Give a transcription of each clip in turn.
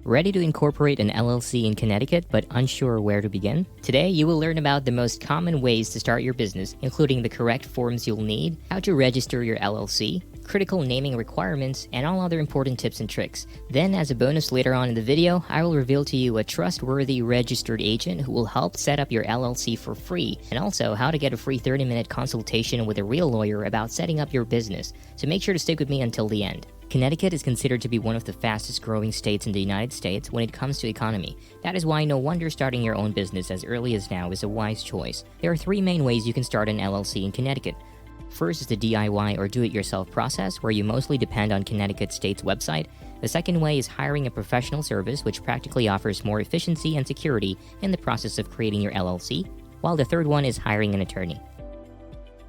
Ready to incorporate an LLC in Connecticut but unsure where to begin? Today, you will learn about the most common ways to start your business, including the correct forms you'll need, how to register your LLC, critical naming requirements, and all other important tips and tricks. Then, as a bonus later on in the video, I will reveal to you a trustworthy registered agent who will help set up your LLC for free, and also how to get a free 30-minute consultation with a real lawyer about setting up your business. So make sure to stick with me until the end. Connecticut is considered to be one of the fastest growing states in the United States when it comes to economy. That is why no wonder starting your own business as early as now is a wise choice. There are three main ways you can start an LLC in Connecticut. First is the DIY or do-it-yourself process, where you mostly depend on Connecticut State's website. The second way is hiring a professional service, which practically offers more efficiency and security in the process of creating your LLC, while the third one is hiring an attorney.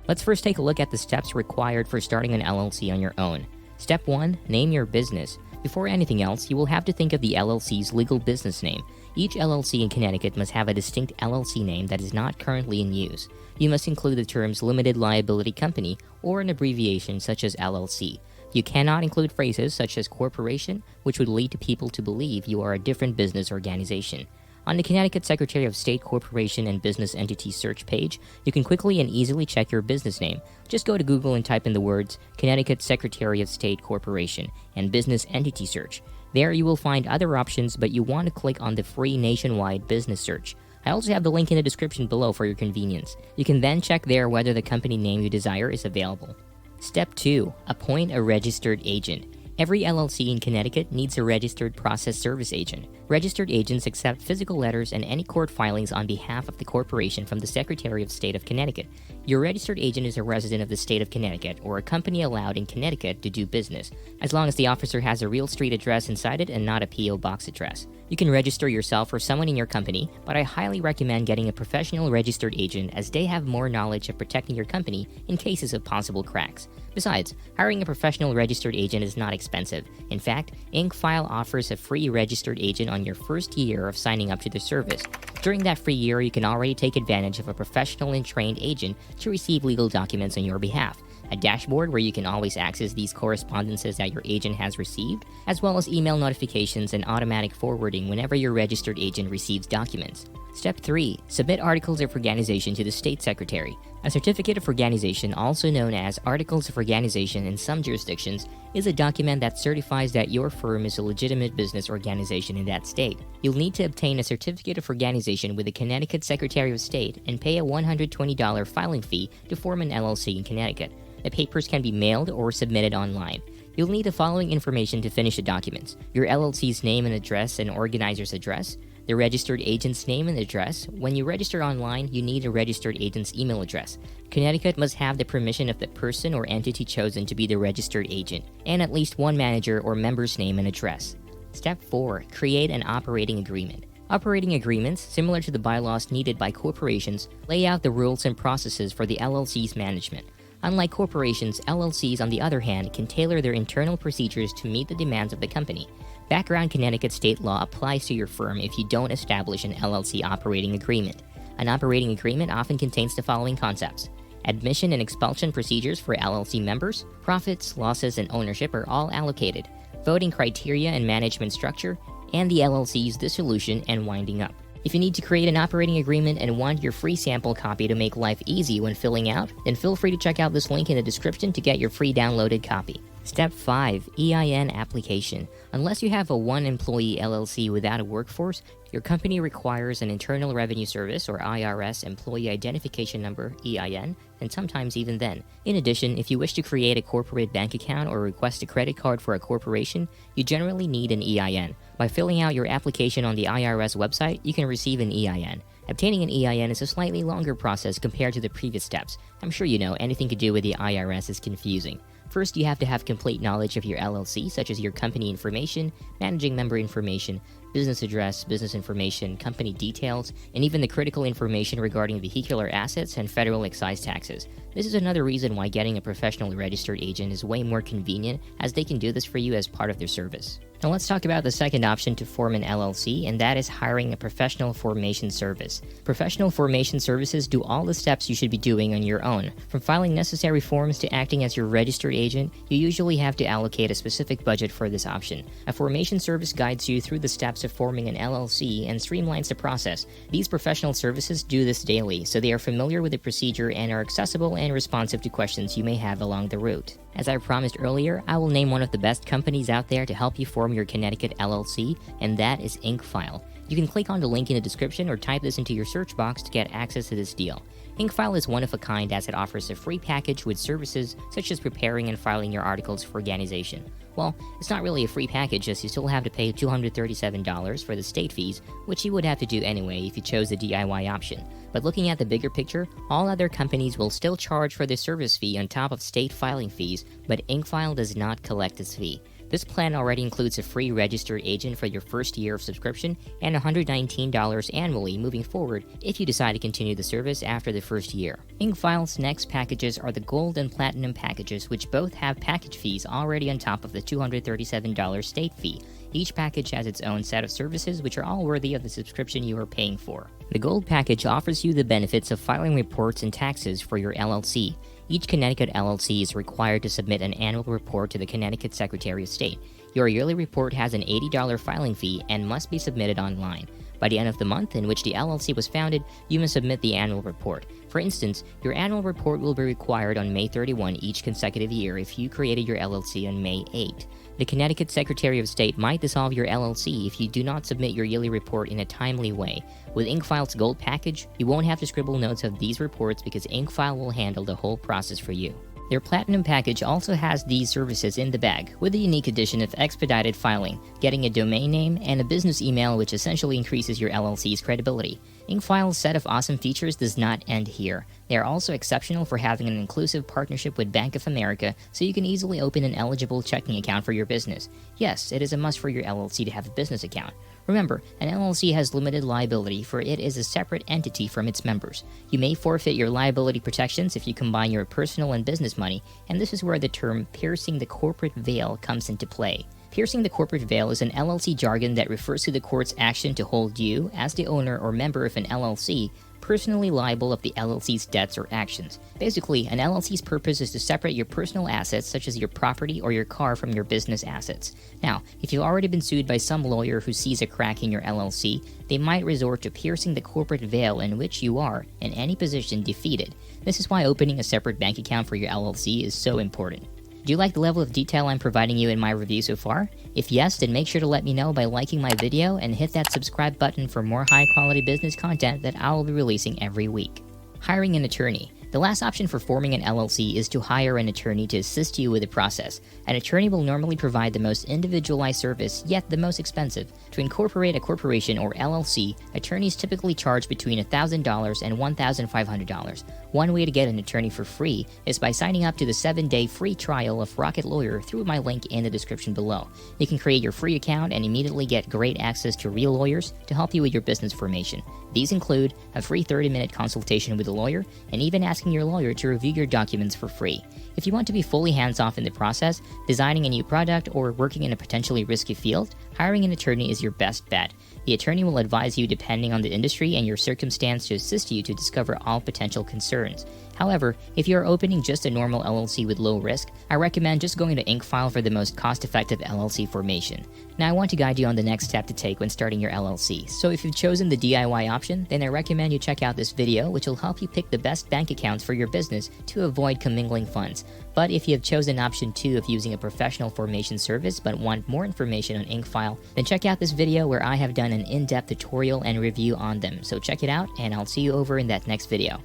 Let's first take a look at the steps required for starting an LLC on your own. Step 1. Name your business. Before anything else, you will have to think of the LLC's legal business name. Each LLC in Connecticut must have a distinct LLC name that is not currently in use. You must include the terms limited liability company or an abbreviation such as LLC. You cannot include phrases such as corporation, which would lead to people to believe you are a different business organization. On the Connecticut Secretary of State Corporation and Business Entity search page, you can quickly and easily check your business name. Just go to Google and type in the words Connecticut Secretary of State Corporation and Business Entity search. There you will find other options, but you want to click on the free nationwide business search. I also have the link in the description below for your convenience. You can then check there whether the company name you desire is available. Step 2. Appoint a registered agent. Every LLC in Connecticut needs a registered process service agent. Registered agents accept physical letters and any court filings on behalf of the corporation from the Secretary of State of Connecticut. Your registered agent is a resident of the state of Connecticut or a company allowed in Connecticut to do business, as long as the officer has a real street address inside it and not a P.O. box address. You can register yourself or someone in your company, but I highly recommend getting a professional registered agent as they have more knowledge of protecting your company in cases of possible cracks. Besides, hiring a professional registered agent is not expensive. In fact, InkFile offers a free registered agent on your first year of signing up to the service. During that free year, you can already take advantage of a professional and trained agent to receive legal documents on your behalf, a dashboard where you can always access these correspondences that your agent has received, as well as email notifications and automatic forwarding whenever your registered agent receives documents. Step 3. Submit Articles of Organization to the State Secretary. A Certificate of Organization, also known as Articles of Organization in some jurisdictions, is a document that certifies that your firm is a legitimate business organization in that state. You'll need to obtain a Certificate of Organization with the Connecticut Secretary of State and pay a $120 filing fee to form an LLC in Connecticut. The papers can be mailed or submitted online. You'll need the following information to finish the documents: your LLC's name and address and organizer's address, the registered agent's name and address. When you register online, you need a registered agent's email address. Connecticut must have the permission of the person or entity chosen to be the registered agent, and at least one manager or member's name and address. Step 4. Create an operating agreement. Operating agreements, similar to the bylaws needed by corporations, lay out the rules and processes for the LLC's management. Unlike corporations, LLCs, on the other hand, can tailor their internal procedures to meet the demands of the company. Background Connecticut state law applies to your firm if you don't establish an LLC operating agreement. An operating agreement often contains the following concepts: admission and expulsion procedures for LLC members, profits, losses, and ownership are all allocated, voting criteria and management structure, and the LLC's dissolution and winding up. If you need to create an operating agreement and want your free sample copy to make life easy when filling out, then feel free to check out this link in the description to get your free downloaded copy. Step 5. EIN application. Unless you have a one-employee LLC without a workforce, your company requires an Internal Revenue Service or IRS Employee Identification Number, EIN, and sometimes even then. In addition, if you wish to create a corporate bank account or request a credit card for a corporation, you generally need an EIN. By filling out your application on the IRS website, you can receive an EIN. Obtaining an EIN is a slightly longer process compared to the previous steps. I'm sure you know anything to do with the IRS is confusing. First, you have to have complete knowledge of your LLC, such as your company information, managing member information, business address, business information, company details, and even the critical information regarding vehicular assets and federal excise taxes. This is another reason why getting a professionally registered agent is way more convenient, as they can do this for you as part of their service. Now let's talk about the second option to form an LLC, and that is hiring a professional formation service. Professional formation services do all the steps you should be doing on your own. From filing necessary forms to acting as your registered agent, you usually have to allocate a specific budget for this option. A formation service guides you through the steps of forming an LLC and streamlines the process. These professional services do this daily, so they are familiar with the procedure and are accessible and responsive to questions you may have along the route. As I promised earlier, I will name one of the best companies out there to help you form your Connecticut LLC, and that is InkFile. You can click on the link in the description or type this into your search box to get access to this deal. InkFile is one of a kind, as it offers a free package with services such as preparing and filing your articles for organization. Well, it's not really a free package, as you still have to pay $237 for the state fees, which you would have to do anyway if you chose the DIY option. But looking at the bigger picture, all other companies will still charge for the service fee on top of state filing fees, but InkFile does not collect this fee. This plan already includes a free registered agent for your first year of subscription and $119 annually moving forward if you decide to continue the service after the first year. InkFile's next packages are the Gold and Platinum packages, which both have package fees already on top of the $237 state fee. Each package has its own set of services which are all worthy of the subscription you are paying for. The Gold package offers you the benefits of filing reports and taxes for your LLC. Each Connecticut LLC is required to submit an annual report to the Connecticut Secretary of State. Your yearly report has an $80 filing fee and must be submitted online. By the end of the month in which the LLC was founded, you must submit the annual report. For instance, your annual report will be required on May 31 each consecutive year if you created your LLC on May 8. The Connecticut Secretary of State might dissolve your LLC if you do not submit your yearly report in a timely way. With InkFile's Gold package, you won't have to scribble notes of these reports because InkFile will handle the whole process for you. Their Platinum package also has these services in the bag, with the unique addition of expedited filing, getting a domain name, and a business email, which essentially increases your LLC's credibility. InkFile's set of awesome features does not end here. They are also exceptional for having an inclusive partnership with Bank of America, so you can easily open an eligible checking account for your business. Yes, it is a must for your LLC to have a business account. Remember, an LLC has limited liability, for it is a separate entity from its members. You may forfeit your liability protections if you combine your personal and business money, and this is where the term piercing the corporate veil comes into play. Piercing the corporate veil is an LLC jargon that refers to the court's action to hold you, as the owner or member of an LLC, personally liable of the LLC's debts or actions. Basically, an LLC's purpose is to separate your personal assets, such as your property or your car, from your business assets. Now, if you've already been sued by some lawyer who sees a crack in your LLC, they might resort to piercing the corporate veil in which you are, in any position, defeated. This is why opening a separate bank account for your LLC is so important. Do you like the level of detail I'm providing you in my review so far? If yes, then make sure to let me know by liking my video and hit that subscribe button for more high-quality business content that I will be releasing every week. Hiring an attorney. The last option for forming an LLC is to hire an attorney to assist you with the process. An attorney will normally provide the most individualized service, yet the most expensive. To incorporate a corporation or LLC, attorneys typically charge between $1,000 and $1,500. One way to get an attorney for free is by signing up to the 7-day free trial of Rocket Lawyer through my link in the description below. You can create your free account and immediately get great access to real lawyers to help you with your business formation. These include a free 30-minute consultation with a lawyer, and even asking your lawyer to review your documents for free. If you want to be fully hands-off in the process, designing a new product, or working in a potentially risky field, hiring an attorney is your best bet. The attorney will advise you depending on the industry and your circumstance to assist you to discover all potential concerns. However, if you are opening just a normal LLC with low risk, I recommend just going to InkFile for the most cost-effective LLC formation. Now I want to guide you on the next step to take when starting your LLC, so if you've chosen the DIY option, then I recommend you check out this video, which will help you pick the best bank accounts for your business to avoid commingling funds. But if you have chosen option 2 of using a professional formation service but want more information on InkFile, then check out this video where I have done an in-depth tutorial and review on them. So check it out, and I'll see you over in that next video.